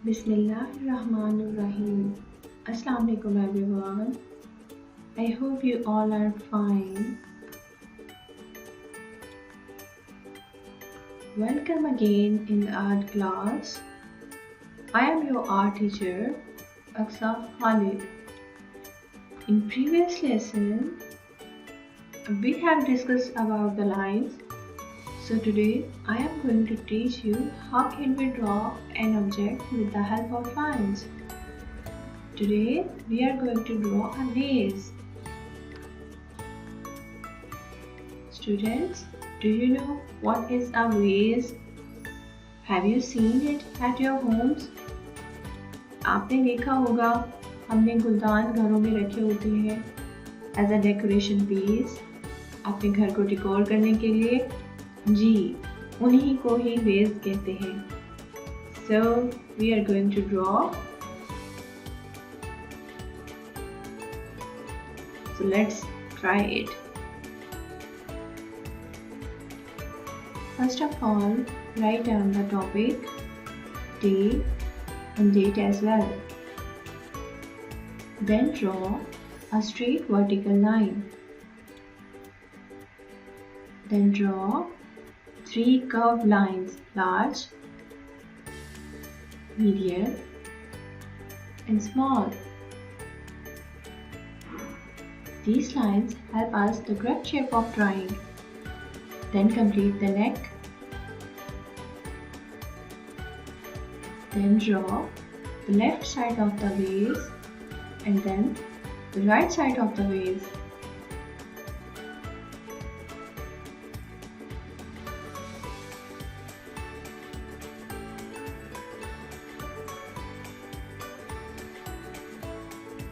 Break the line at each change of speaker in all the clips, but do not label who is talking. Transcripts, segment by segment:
Bismillahirrahmanirrahim. Assalamu alaikum everyone. I hope you all are fine. Welcome again in the art class. I am your art teacher, Aqsa Khalid. In previous lesson, we have discussed about the lines. So today I am going to teach you how can we draw an object with the help of lines. Today we are going to draw a vase. Students, do you know what is a vase? Have you seen it at your homes? आपने देखा होगा हमने गुलदान घरों में रखे होते हैं as a decoration piece अपने घर को डेकोर करने के लिए जी उन्हीं को ही वेज कहते हैं so we are going to draw so let's try it first of all write down the topic, day and date as well. Then draw a straight vertical line. Then draw 3 curved lines, large, medium and small. These lines help us the correct shape of drawing. Then complete the neck. Then draw the left side of the vase and then the right side of the vase.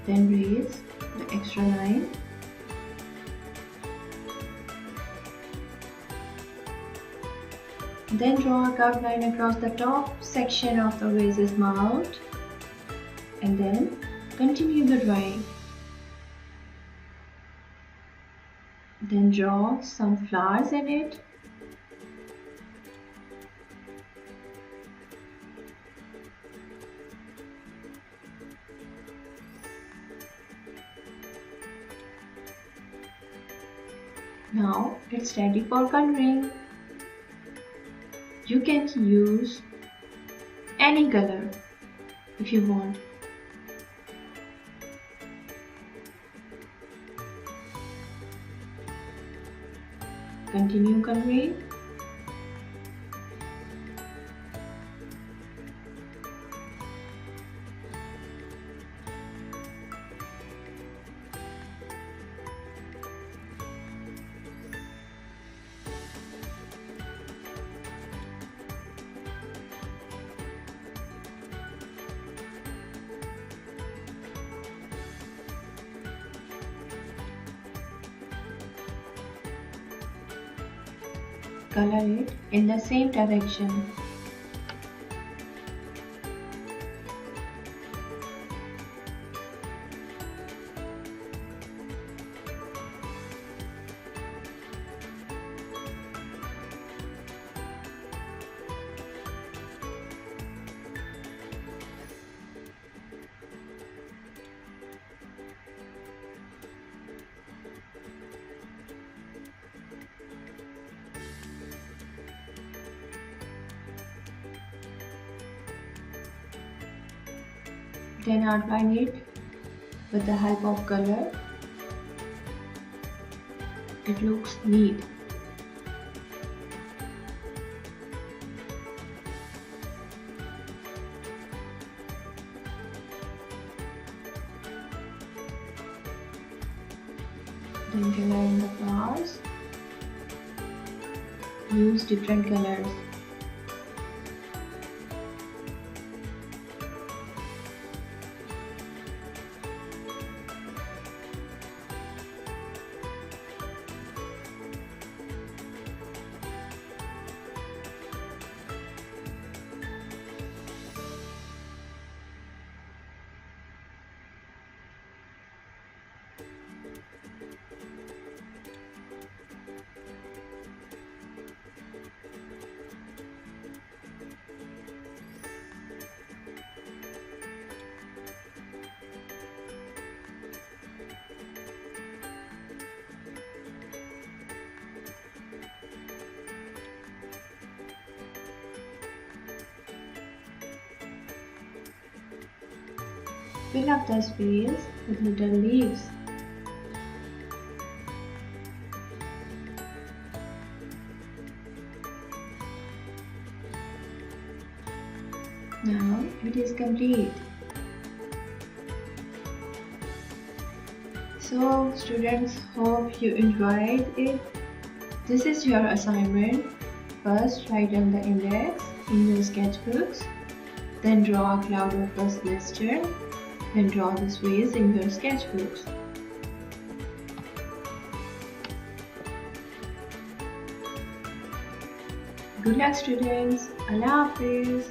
Then raise the extra line. Then draw a curved line across the top section of the vase's mouth and then continue the drawing. Then draw some flowers in it. Now it's ready for coloring. You can use any color if you want. Continue coloring. Color it in the same direction. Then outline it with the help of color. It looks neat. Then color in the flowers. Use different colors. Fill up the space with little leaves. Now it is complete. So students, hope you enjoyed it. This is your assignment. First write down the index in your sketchbooks. Then draw a cloud of dust gesture. Then draw this vase in your sketchbooks. Good luck students. Allah Hafiz.